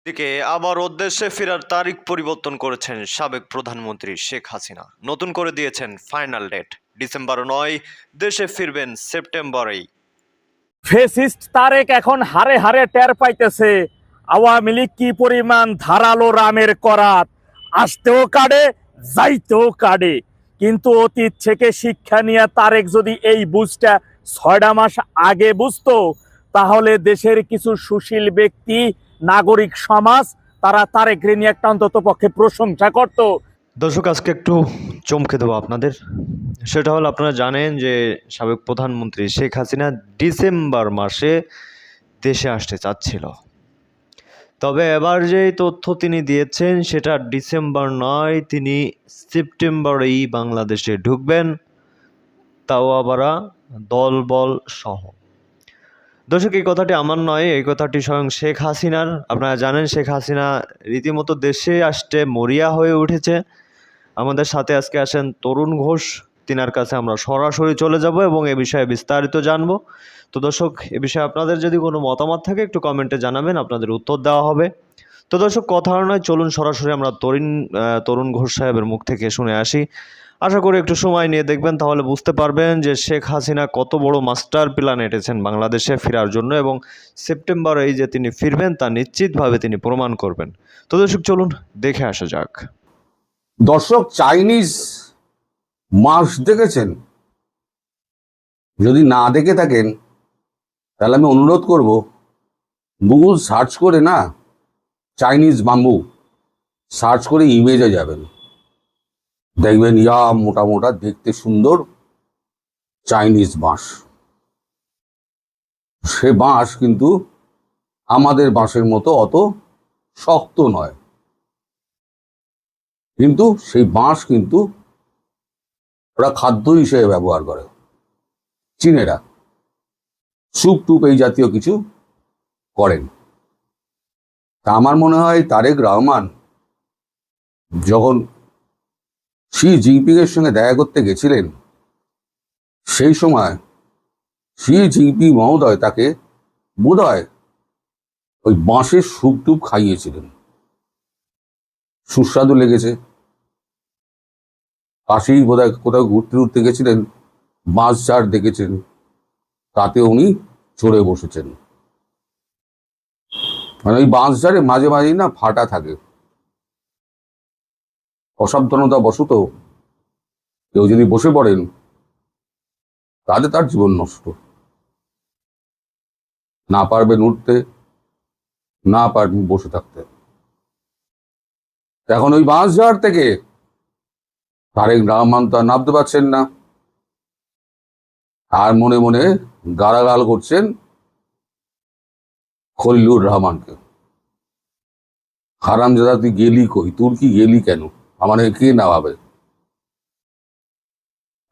দিকে আবার উদ্দেশ্যে ফেরার তারিখ পরিবর্তন করেছেন সাবেক প্রধানমন্ত্রী শেখ হাসিনা। নতুন করে দিয়েছেন ফাইনাল ডেট, ডিসেম্বর ৯, দেশে ফিরবেন সেপ্টেম্বরেই। ফেসিস্ট তারেক এখন হারে হারে টের পাইতেছে আওয়ামী লীগ কি পরিমাণ ধারালো রামের করাত, আসতেও কাটে যাইতেও কাটে। কিন্তু অতীত থেকে শিক্ষা নিয়ে তারেক যদি এই বুঝটা ৬টা মাস আগে বুঝতো, তাহলে দেশের কিছু সুশীল ব্যক্তি, নাগরিক সমাজ তারা তারেক রে নিয়ে একটা অন্তত পক্ষে প্রশংসা করত। দর্শক, আজকে একটু চমকে দেবো আপনাদের। সেটা হলো, আপনারা জানেন যে সাবেক প্রধানমন্ত্রী শেখ হাসিনা ডিসেম্বর মাসে দেশে আসতে চাচ্ছিল। তবে এবার যে তথ্য তিনি দিয়েছেন সেটা ডিসেম্বর নয়, তিনি সেপ্টেম্বরেই বাংলাদেশে ঢুকবেন, তাও আবার দলবল সহ। দর্শক, এই কথাটি আমার নয়, এই কথাটি স্বয়ং শেখ হাসিনার। আপনারা জানেন শেখ হাসিনা রীতিমতো দেশে আসতে মরিয়া হয়ে উঠেছে। আমাদের সাথে আজকে আসেন তরুণ ঘোষ, তিনার কাছে আমরা সরাসরি চলে যাব এবং এ বিষয়ে বিস্তারিত জানব। তো দর্শক, এ বিষয়ে আপনাদের যদি কোনো মতামত থাকে একটু কমেন্টে জানাবেন, আপনাদের উত্তর দেওয়া হবে। তো দর্শক, কথা নয়, চলুন সরাসরি আমরা তরুণ ঘোষ সাহেবের মুখ থেকে শুনে আসি। আশা করি একটু সময় নিয়ে দেখবেন, তাহলে বুঝতে পারবেন যে শেখ হাসিনা কত বড় মাস্টার প্ল্যান এঁটেছেন বাংলাদেশে ফেরার জন্য, এবং সেপ্টেম্বরে এই যে তিনি ফিরবেন তা নিশ্চিতভাবে তিনি প্রমাণ করবেন। তো দর্শক, চলুন দেখে আসা যাক। দর্শক, চাইনিজ মাছ দেখেছেন? যদি না দেখে থাকেন তাহলে আমি অনুরোধ করব, গুগল সার্চ করে না চাইনিজ বাম্বু সার্চ করে ইমেজে যাবেন, দেখবেন ইয়া মোটা মোটা দেখতে সুন্দর চাইনিজ বাঁশ। সে বাঁশ কিন্তু আমাদের বাঁশের মতো অত শক্ত নয়, কিন্তু সেই বাঁশ কিন্তু ওরা খাদ্য হিসেবে ব্যবহার করে। চীনেরা স্যুপ টুপ এই জাতীয় কিছু করেন। তা আমার মনে হয় তারেক রহমান যখন শি জিনপিং এর সঙ্গে দেখা করতে গেছিলেন, সেই সময় শি জিনপিং মহোদয় তাকে বোধহয় ওই বাঁশের স্যুপ টুপ খাইয়েছিলেন। সুস্বাদু লেগেছে। পাশেই বোধহয় কোথাও ঘুরতে ঘুরতে গেছিলেন, বাঁশ ঝাড় দেখেছেন, তাতে উনি চড়ে বসেছেন। মানে ওই বাঁশ ঝাড়ে মাঝে মাঝেই না ফাটা থাকে, অসাবধানতা বশত কেউ যদি বসে পড়েন তাহলে তার জীবন নষ্ট। না পারবেন উঠতে, না পারবেন বসে থাকতে। এখন ওই বাঁশ ঝাড় থেকে তারেক রহমান তো নামতে পারছেন না, আর মনে মনে গালাগাল করছেন খলিলুর রহমানকে। হারামজাদা, তুই গেলি কই? তোর কি গেলি কেন? আমার কে নামাবে?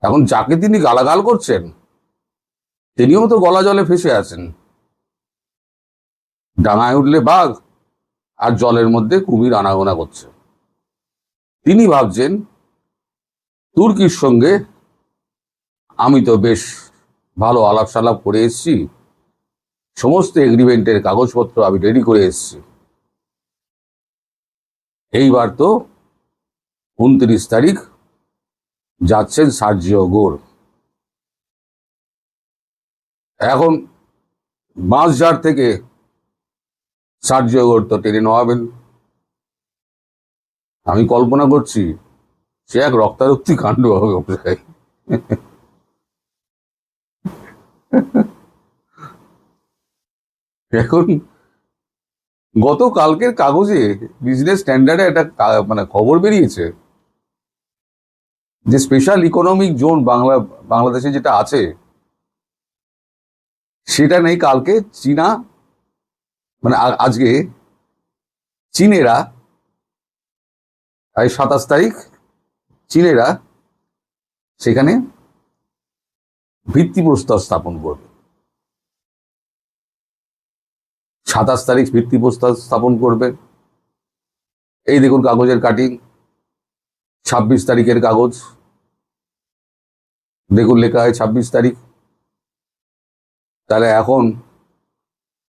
এখন যাকে তিনি গালাগাল করছেন তিনিও তো গলা জলে ফেসে আছেন। ডাঙায় উঠলে বাঘ আর জলের মধ্যে কুমির আনাগোনা করছে। তিনি ভাবছেন তুর্কির সঙ্গে আমি তো বেশ ভালো আলাপ সালাপ করে এসছি, সমস্ত এগ্রিমেন্টের কাগজপত্র আমি রেডি করে এসছি, এইবার তো 29 তারিখ যাচ্ছেন সার্জিও গোর। এখন বাঁশঝাড় থেকে সার্জিও গোর তো টেনে নেওয়াবেন। আমি কল্পনা করছি সে এক রক্তারক্তি কাণ্ড হবে। এখন গতকালকের কাগজে বিজনেস স্ট্যান্ডার্ডে একটা মানে খবর বেরিয়েছে যে স্পেশাল ইকোনমিক জোন বাংলাদেশে যেটা আছে সেটা নেই। কালকে চীনা মানে আজকে চীনেরা 27 তারিখ চীনেরা সেখানে ভিত্তিপ্রস্তর স্থাপন করবে। 27 তারিখ ভিত্তিপ্রস্তর স্থাপন করবে। এই দেখুন কাগজের কাটিং, 26 তারিখের কাগজ, দেখুন লেখা হয় 26 তারিখ। তাহলে এখন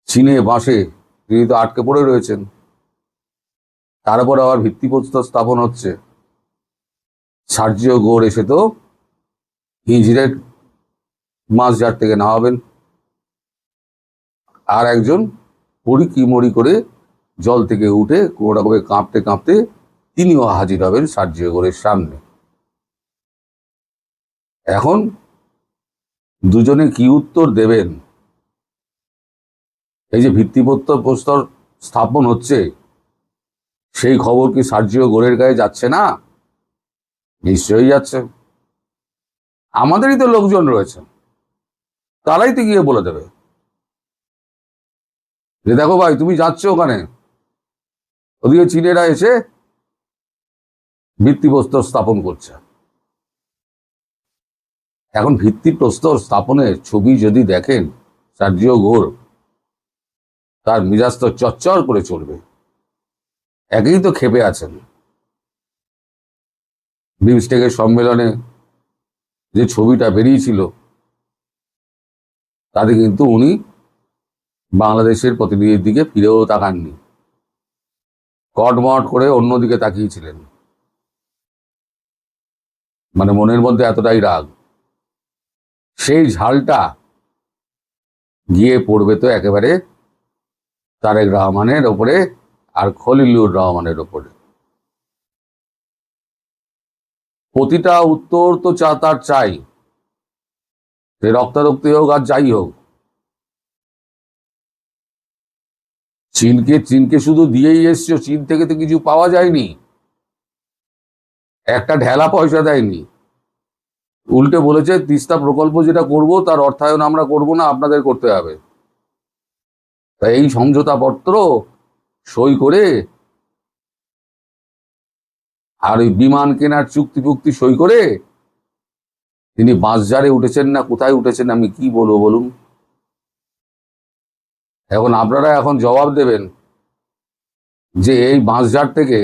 চীনে বাঁশে তিনি তো আটকে পড়ে রয়েছেন। তারপর আবার ভিত্তিপ্রস্তর স্থাপন হচ্ছে। সার্জিও গোর এসে তো হিজড়ের মাঝঝাড় থেকে নামাবেন, আর একজন পড়ি কি মরি করে জল থেকে উঠে কোনোটা করে কাঁপতে কাঁপতে তিনিও হাজির হবেন সার্জিও গোরের সামনে। এখন দুজনে কি উত্তর দেবেন? এই যে ভিত্তিপ্রস্তর স্থাপন হচ্ছে, সেই খবর কি সার্জিও গোরের গায়ে যাচ্ছে না? নিশ্চয়ই যাচ্ছে। আমাদেরই তো লোকজন রয়েছে, তারাই তো গিয়ে বলে দেবে যে দেখো ভাই, তুমি যাচ্ছ ওখানে, ওদিকে চীনেরা এসে ভিত্তিপ্রস্তর স্থাপন করছে। এখন ভিত্তিপ্রস্তর স্থাপনের ছবি যদি দেখেন সার্জিও গোর, তার মিজাজ তো চচ্চর করে চলবে। একেই তো ক্ষেপে আছেন, বিমস্টেকের সম্মেলনে যে ছবিটা বেরিয়েছিল তাতে কিন্তু উনি বাংলাদেশের প্রতিনিধির দিকে ফিরেও তাকাননি, কটমট করে অন্যদিকে তাকিয়েছিলেন। মানে মনের মধ্যে এতটাই রাগ, সেই ঝালটা গিয়ে পড়বে তো একেবারে তারেক রহমানের ওপরে আর খলিলুর রহমানের ওপরে। প্রতিটা উত্তর তো তার চাই, সে রক্তারক্তি হোক আর যাই হোক। চীনকে শুধু দিয়েই এসছো, চীন থেকে তো কিছু পাওয়া যায়নি, একটা ঢেলা পয়সা দেয়নি। উল্টে বলেছে তিস্তা প্রকল্প যেটা করব তার অর্থায়ন আমরা করব না, আপনাদের করতে হবে। তাই এই সমঝোতাপত্র সই করে আর ওই বিমান কেনার চুক্তি সই করে তিনি বাঁশঝাড়ে উঠেছেন না কোথায় উঠেছেন, আমি কি বলবো বলুন। এখন আপনারা এখন জবাব দেবেন যে এই বাঁশঝাড় থেকে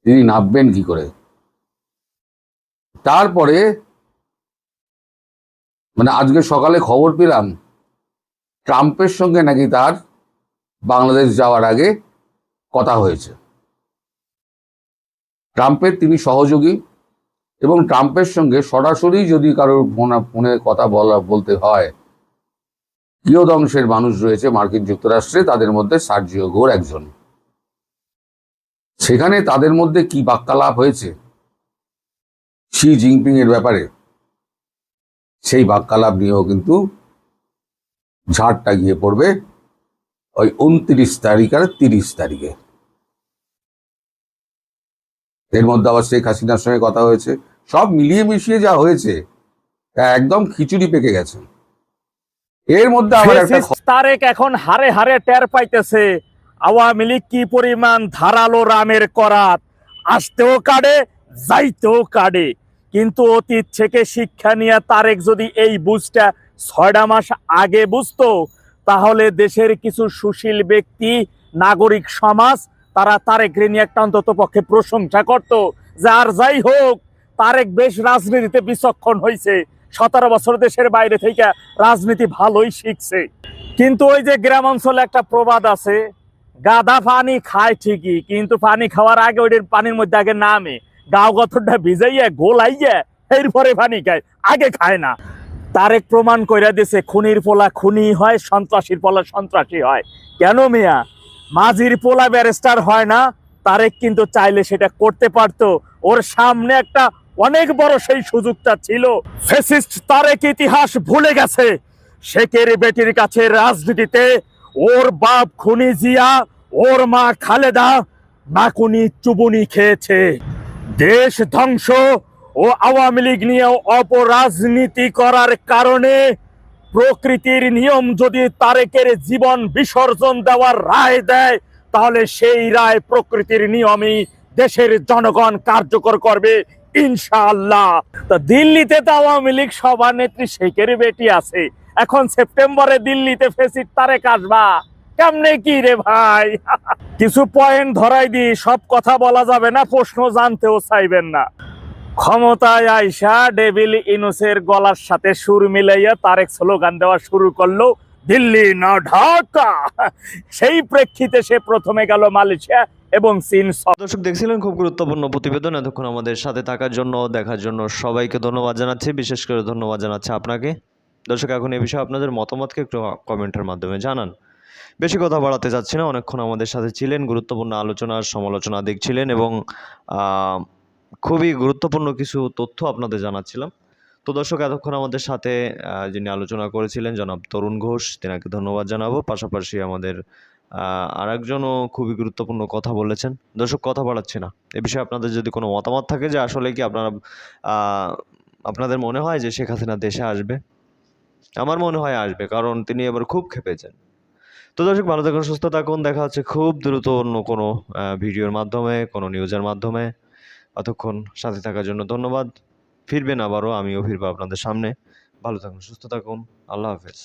তিনি নামবেন কি করে। তারপরে মানে আজকে সকালে খবর পেলাম ট্রাম্পের সঙ্গে নাকি তার বাংলাদেশ যাওয়ার আগে কথা হয়েছে। ট্রাম্পের তিনি সহযোগী, এবং ট্রাম্পের সঙ্গে সরাসরি যদি কারোর ফোনে কথা বলতে হয়, কিয়দংশের মানুষ রয়েছে মার্কিন যুক্তরাষ্ট্রে, তাদের মধ্যে সার্জিও গোর একজন। সেখানে তাদের মধ্যে কি বাক্যালাপ হয়েছে শি জিনপিং এর ব্যাপারে, সেই বাক্যালাপ নিয়েও কিন্তু ঝাড়টা গিয়ে পড়বে ওই 29 তারিখ আর 30 তারিখে। এর মধ্যে আবার শেখ হাসিনার সঙ্গে কথা হয়েছে, সব মিলিয়ে মিশিয়ে যা হয়েছে একদম খিচুড়ি পেকে গেছে। এর মধ্যে আবার একটা তারেক এখন হারে হারে টের পাইতেছে আওয়ামী লীগ কি পরিমাণ ধারালো রামের করাত, আসতেও কাটে যাইতেও কাটে। কিন্তু অতীত থেকে শিক্ষা নিয়ে তারেক যদি এই বুঝটা 6টা মাস আগে বুঝতো, তাহলে দেশের কিছু সুশীল ব্যক্তি, নাগরিক সমাজ, তারা তারেক নিয়ে একটা অন্তত পক্ষে প্রশংসা করত। যার যাই হোক, তারেক বেশ রাজনীতিতে বিচক্ষণ হয়েছে, 17 বছর দেশের বাইরে থেকে রাজনীতি ভালোই শিখছে। কিন্তু ওই যে গ্রাম অঞ্চলে একটা প্রবাদ আছে, গাধা পানি খায় ঠিকই, কিন্তু পানি খাওয়ার আগে ওইটার পানির মধ্যে আগে নামে, গাও গথরটা ভিজাইয়া গোলাইয়া এরপরে পানি খায়, আগে খায় না। তারেক প্রমাণ কইরা দিছে খুনির পোলা খুনি হয়, সন্ত্রাসীর পোলা সন্ত্রাসী হয়। কেন মিয়া, মাঝির পোলা ব্যারিস্টার হয় না? তারেক কিন্তু চাইলে সেটা করতে পারতো, ওর সামনে একটা অনেক বড় সেই সুযোগটা ছিল। ফ্যাসিস্ট তারেক ইতিহাস ভুলে গেছে, শেখের বেটির কাছে রাজনীতিতে ওর বাপ খুনি জিয়া, ওর মা খালেদা নাকুনি চুবুনি খেয়েছে। দেশ ধ্বংস ও আওয়ামী লীগ নিয়ে অপরাজনীতি করার কারণে প্রকৃতির নিয়ম যদি তারেকের জীবন বিসর্জন দেওয়ার রায় দেয়, তাহলে সেই রায় প্রকৃতির নিয়মই দেশের জনগণ কার্যকর করবে ইনশাআল্লাহ। তো দিল্লিতে তো আওয়ামী লীগ সভানেত্রী শেখের বেটি আছে, এখন সেপ্টেম্বরে দিল্লিতে ফেসিট তারেক আসবা, কেমনে কি রে ভাই? কিছু পয়েন্ট ধরাই দি, সব কথা বলা যাবে না, প্রশ্ন জানতেও চাইবেন না। ক্ষমতায় আইসা ডেভিল ইনুসের গলার সাথে সুর মিলাইয়া তারেক স্লোগান দেওয়া শুরু করলো, দিল্লি না ঢাকা। সেই প্রেক্ষিতে সে প্রথমে গেল মালয়েশিয়া এবং চীন দর্শক দেখছিলেন খুব গুরুত্বপূর্ণ প্রতিবেদন। এতক্ষণ আমাদের সাথে থাকার জন্য, দেখার জন্য সবাইকে ধন্যবাদ জানাচ্ছি। বিশেষ করে ধন্যবাদ জানাচ্ছি আপনাকে। দর্শক, এখন এই বিষয়ে আপনাদের মতামতকে একটু কমেন্টের মাধ্যমে জানান। বেশি কথা বাড়াতে চাচ্ছি না, অনেকক্ষণ আমাদের সাথে ছিলেন, গুরুত্বপূর্ণ আলোচনা সমালোচনা দেখছিলেন এবং খুবই গুরুত্বপূর্ণ কিছু তথ্য আপনাদের জানাচ্ছিলাম। তো দর্শক, এতক্ষণ আমাদের সাথে যিনি আলোচনা করেছিলেন জনাব তরুণ ঘোষ, তেনাকে ধন্যবাদ জানাবো। পাশাপাশি আমাদের আরেকজনও খুবই গুরুত্বপূর্ণ কথা বলেছেন। দর্শক, কথা বাড়াচ্ছি না, এ বিষয়ে আপনাদের যদি কোনো মতামত থাকে যে আসলে কি আপনাদের মনে হয় যে শেখ হাসিনা দেশে আসবে, আমার মনে হয় আসবে, কারণ তিনি এবার খুব খেপেছেন। তো দর্শক, ভালো থাকুন, সুস্থ থাকুন, দেখা হচ্ছে খুব দ্রুত অন্য কোনো ভিডিওর মাধ্যমে, কোনো নিউজের মাধ্যমে। অতক্ষণ সাথে থাকার জন্য ধন্যবাদ। ফিরবেন আবারও, আমিও ফিরবো আপনাদের সামনে। ভালো থাকুন, সুস্থ থাকুন, আল্লাহ হাফেজ।